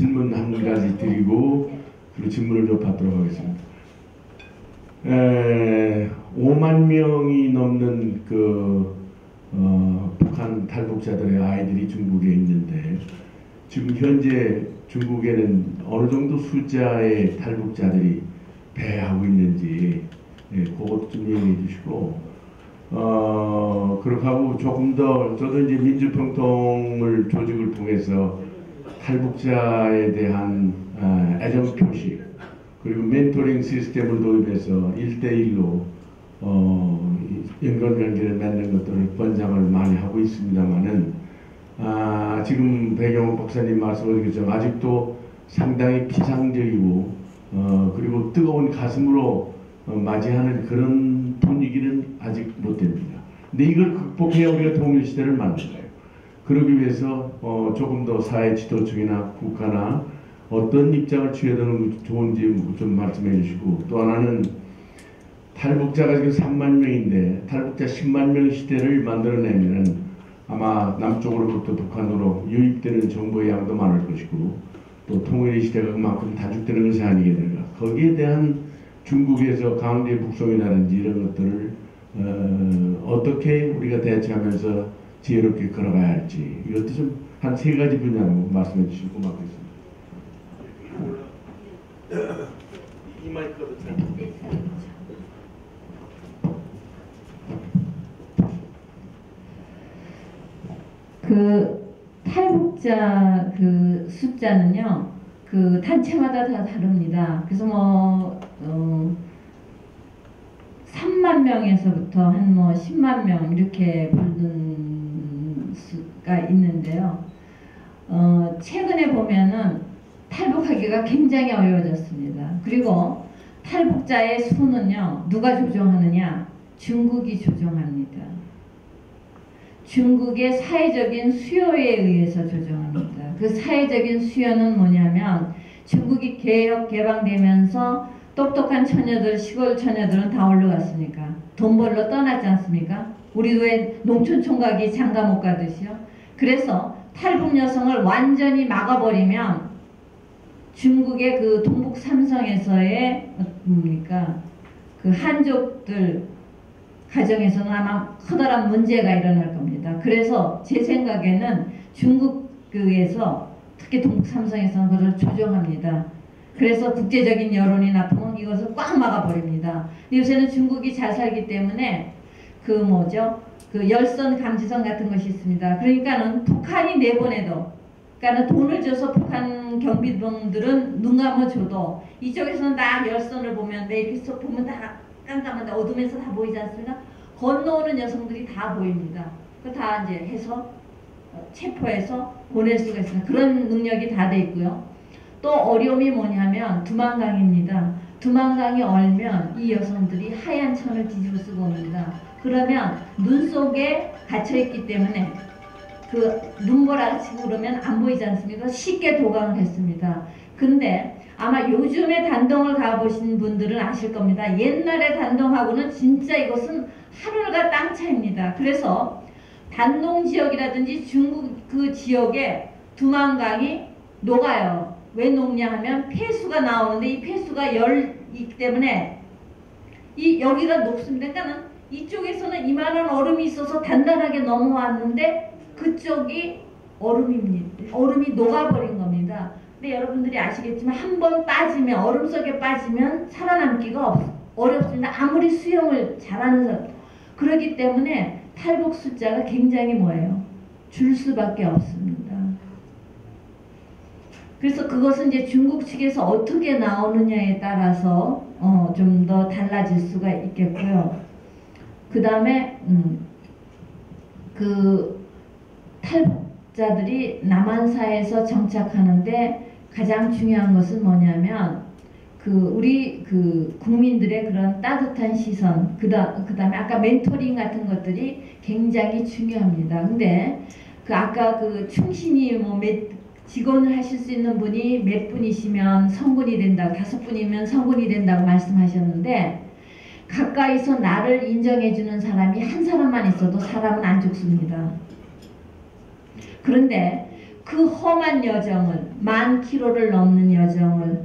질문 한 가지 드리고 그리고 질문을 좀 받도록 하겠습니다. 5만 명이 넘는 북한 탈북자들의 아이들이 중국에 있는데 지금 현재 중국에는 어느 정도 숫자의 탈북자들이 배하고 있는지 그것 좀 얘기해 주시고 그렇게 하고 조금 더 저도 이제 민주평통을 조직을 통해서 탈북자에 대한 애정 표시 그리고 멘토링 시스템을 도입해서 1대1로 인간관계를 맺는 것들을 권장을 많이 하고 있습니다만은 지금 배경옥 박사님 말씀하신 것처럼 아직도 상당히 피상적이고 그리고 뜨거운 가슴으로 맞이하는 그런 분위기는 아직 못 됩니다. 근데 이걸 극복해야 우리가 통일시대를 만든 거예요. 그러기 위해서 조금 더 사회 지도층이나 국가나 어떤 입장을 취해야 되는 게 좋은지 좀 말씀해 주시고 또 하나는 탈북자가 지금 3만 명인데 탈북자 10만 명 시대를 만들어내면 아마 남쪽으로부터 북한으로 유입되는 정보의 양도 많을 것이고 또 통일의 시대가 그만큼 단축되는 것이 아니겠는가. 거기에 대한 중국에서 강제 북송이라든지 이런 것들을 어떻게 우리가 대처하면서 지혜롭게 걸어가야 할지 이것도 좀 한 3가지 분야로 말씀해 주시고 고맙겠습니다. 이 마이크도 잘. 탈북자 숫자는요, 단체마다 다 다릅니다. 그래서 3만 명에서부터 한 10만 명 이렇게 보는 수가 있는데요. 최근에 보면은 탈북하기가 굉장히 어려워졌습니다. 그리고 탈북자의 수는요, 누가 조정하느냐? 중국이 조정합니다. 중국의 사회적인 수요에 의해서 조정합니다. 그 사회적인 수요는 뭐냐면 중국이 개방되면서 똑똑한 처녀들, 시골 처녀들은 다 올라갔으니까 돈 벌러 떠났지 않습니까? 우리도 왜 농촌 총각이 장가 못 가듯이요. 그래서 탈북 여성을 완전히 막아버리면 중국의 동북 삼성에서의 한족들 가정에서는 아마 커다란 문제가 일어날 겁니다. 그래서 제 생각에는 중국에서 특히 동북 삼성에서는 그걸 조정합니다. 그래서 국제적인 여론이 나쁘면 이것을 꽉 막아버립니다. 요새는 중국이 잘 살기 때문에 열선 감지선 같은 것이 있습니다. 그러니까는 북한이 내보내도 그러니까 돈을 줘서 북한 경비병들은 눈 감아줘도 이쪽에서는 다 열선을 보면 매일 보면 다 깜깜한데 어둠에서 다 보이지 않습니까? 건너오는 여성들이 다 보입니다. 그 다 이제 해서 체포해서 보낼 수가 있습니다. 그런 능력이 다 돼 있고요. 또 어려움이 뭐냐면 두만강입니다. 두만강이 얼면 이 여성들이 하얀 천을 뒤집어 쓰고 옵니다. 그러면 눈 속에 갇혀있기 때문에 눈보라같이 그러면 안 보이지 않습니까? 쉽게 도강을 했습니다. 근데 아마 요즘에 단동을 가보신 분들은 아실 겁니다. 옛날에 단동하고는 진짜 이것은 하늘과 땅 차이입니다. 그래서 단동 지역이라든지 중국 그 지역에 두만강이 녹아요. 왜 녹냐 하면 폐수가 나오는데 이 폐수가 열이기 때문에 여기가 녹습니다. 그러니까 이쪽에서는 이만한 얼음이 있어서 단단하게 넘어왔는데 그쪽이 얼음입니다. 얼음이 녹아버린 겁니다. 근데 여러분들이 아시겠지만 한번 빠지면 얼음 속에 빠지면 살아남기가 어렵습니다. 아무리 수영을 잘하는 사람. 그렇기 때문에 탈북 숫자가 굉장히 줄 수밖에 없습니다. 그래서 그것은 이제 중국 측에서 어떻게 나오느냐에 따라서 좀 더 달라질 수가 있겠고요. 그 다음에 탈북자들이 남한사에서 정착하는데 가장 중요한 것은 뭐냐면 우리 국민들의 그런 따뜻한 시선, 그 다음에 아까 멘토링 같은 것들이 굉장히 중요합니다. 근데 아까 충신이 직원을 하실 수 있는 분이 몇 분이시면 성군이 된다고, 5분이면 성군이 된다고 말씀하셨는데 가까이서 나를 인정해주는 사람이 한 사람만 있어도 사람은 안 죽습니다. 그런데 그 험한 여정을, 10,000km를 넘는 여정을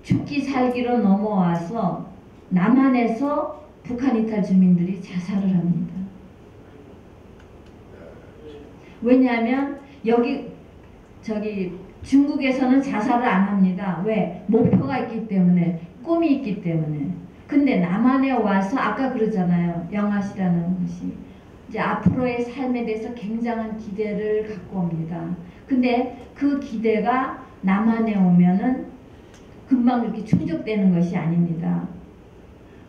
죽기 살기로 넘어와서 남한에서 북한 이탈 주민들이 자살을 합니다. 왜냐하면 중국에서는 자살을 안 합니다. 왜? 목표가 있기 때문에, 꿈이 있기 때문에. 근데 남한에 와서 아까 그러잖아요. 영아시라는 것이 이제 앞으로의 삶에 대해서 굉장한 기대를 갖고 옵니다. 근데 그 기대가 남한에 오면은 금방 이렇게 충족되는 것이 아닙니다.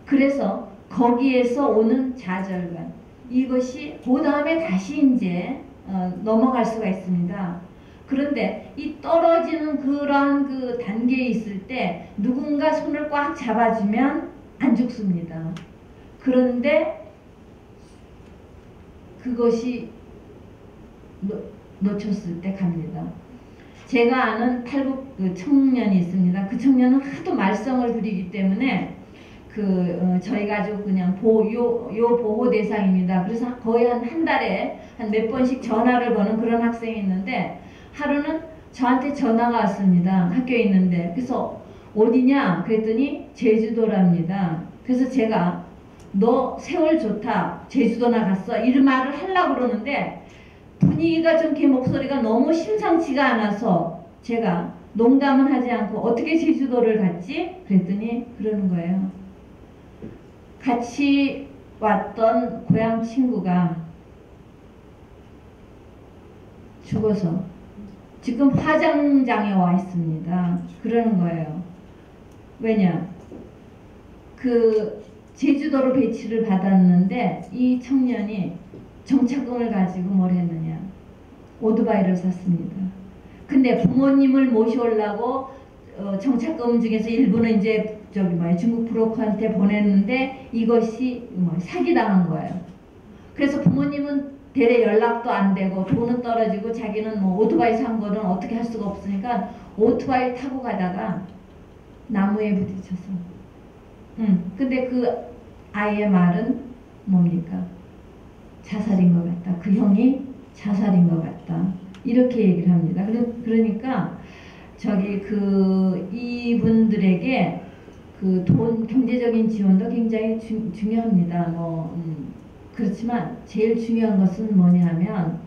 그래서 거기에서 오는 좌절감, 이것이 그 다음에 다시 이제 넘어갈 수가 있습니다. 그런데 이 떨어지는 그러한 그 단계에 있을 때 누군가 손을 꽉 잡아주면 안 죽습니다. 그런데 그것이 놓쳤을 때 갑니다. 제가 아는 탈북 그 청년이 있습니다. 그 청년은 하도 말썽을 부리기 때문에 저희 가족 그냥 보호 대상입니다. 그래서 거의 한 달에 한 몇 번씩 전화를 거는 그런 학생이 있는데, 하루는 저한테 전화가 왔습니다. 학교에 있는데. 그래서 어디냐? 그랬더니 제주도랍니다. 그래서 제가 너 세월 좋다, 제주도나 갔어, 이런 말을 하려고 그러는데 분위기가 좀 걔 목소리가 너무 심상치가 않아서 제가 농담은 하지 않고 어떻게 제주도를 갔지? 그랬더니 그러는 거예요. 같이 왔던 고향 친구가 죽어서 지금 화장장에 와 있습니다. 그러는 거예요. 왜냐? 제주도로 배치를 받았는데 이 청년이 정착금을 가지고 뭘 했느냐? 오토바이를 샀습니다. 근데 부모님을 모셔오려고 정착금 중에서 일부는 이제 중국 브로커한테 보냈는데 이것이 사기당한 거예요. 그래서 부모님은 대래 연락도 안 되고 돈은 떨어지고 자기는 오토바이 산 거는 어떻게 할 수가 없으니까 오토바이 타고 가다가 나무에 부딪혀서 근데 그 아이의 말은 뭡니까? 자살인 것 같다. 그 형이 자살인 것 같다. 이렇게 얘기를 합니다. 그러니까 이분들에게 경제적인 지원도 굉장히 중요합니다. 그렇지만 제일 중요한 것은 뭐냐 하면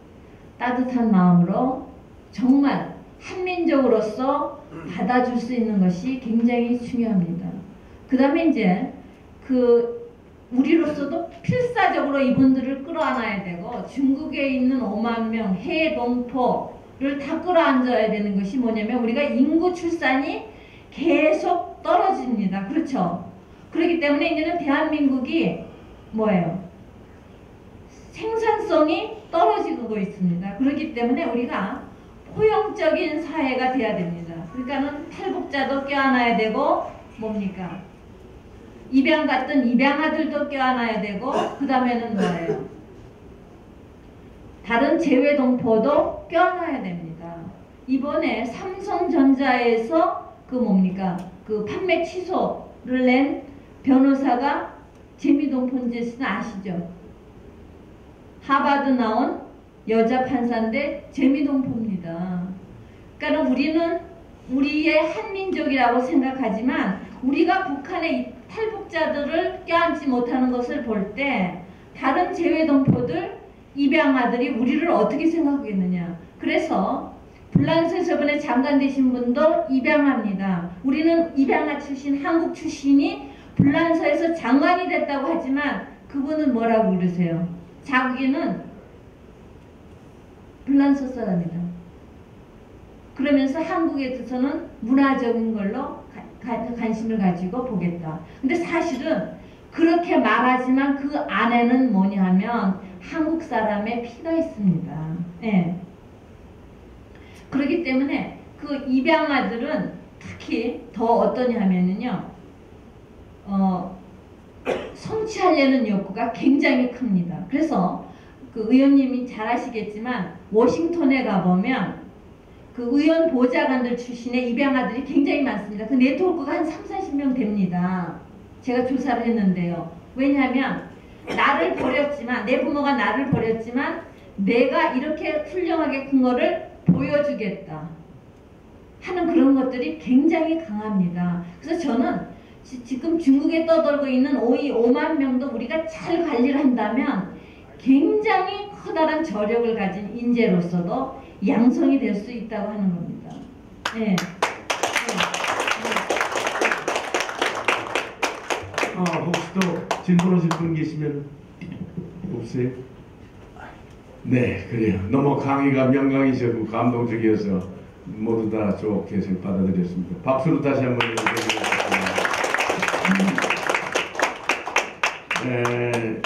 따뜻한 마음으로 정말 한민족으로서 받아줄 수 있는 것이 굉장히 중요합니다. 그 다음에 이제 우리로서도 필사적으로 이분들을 끌어안아야 되고, 중국에 있는 5만 명 해외 동포를 다 끌어안아야 되는 것이 뭐냐면, 우리가 인구 출산이 계속 떨어집니다. 그렇죠? 그렇기 때문에 이제는 대한민국이 뭐예요? 생산성이 떨어지고 있습니다. 그렇기 때문에 우리가 포용적인 사회가 돼야 됩니다. 그러니까는 탈북자도 껴안아야 되고, 뭡니까? 입양 갔던 입양아들도 껴안아야 되고, 그 다음에는 뭐예요? 다른 재외동포도 껴안아야 됩니다. 이번에 삼성전자에서 판매 취소를 낸 변호사가 재미동포인지 아시죠? 하버드 나온 여자 판사인데 재미동포입니다. 그러니까 우리는 우리의 한민족이라고 생각하지만 우리가 북한의 탈북자들을 껴안지 못하는 것을 볼 때 다른 재외동포들, 입양아들이 우리를 어떻게 생각하겠느냐. 그래서 불란서 저번에 장관 되신 분도 입양합니다. 우리는 입양아 출신, 한국 출신이 불란서에서 장관이 됐다고 하지만 그분은 뭐라고 그러세요? 자기는 불란서 사람이다. 그러면서 한국에 대해서는 문화적인 걸로 관심을 가지고 보겠다. 근데 사실은 그렇게 말하지만 그 안에는 뭐냐 하면 한국 사람의 피가 있습니다. 예. 그렇기 때문에 그 입양아들은 특히 더 어떠냐 하면은요, 성취하려는 욕구가 굉장히 큽니다. 그래서 그 의원님이 잘 아시겠지만 워싱턴에 가보면 그 의원 보좌관들 출신의 입양아들이 굉장히 많습니다. 그 네트워크가 한 30-40명 됩니다. 제가 조사를 했는데요. 왜냐하면 나를 버렸지만, 내 부모가 나를 버렸지만 내가 이렇게 훌륭하게 큰 거를 보여주겠다 하는 그런 것들이 굉장히 강합니다. 그래서 저는 지금 중국에 떠돌고 있는 5만 명도 우리가 잘 관리를 한다면 굉장히 커다란 저력을 가진 인재로서도 양성이 될 수 있다고 하는 겁니다. 네. 혹시 또 질문하실 분 계시면 없어요? 네, 그래요. 너무 강의가 명강이셨고 감동적이어서 모두 다 좋게 받아들였습니다. 박수로 다시 한번 해주세요. 네.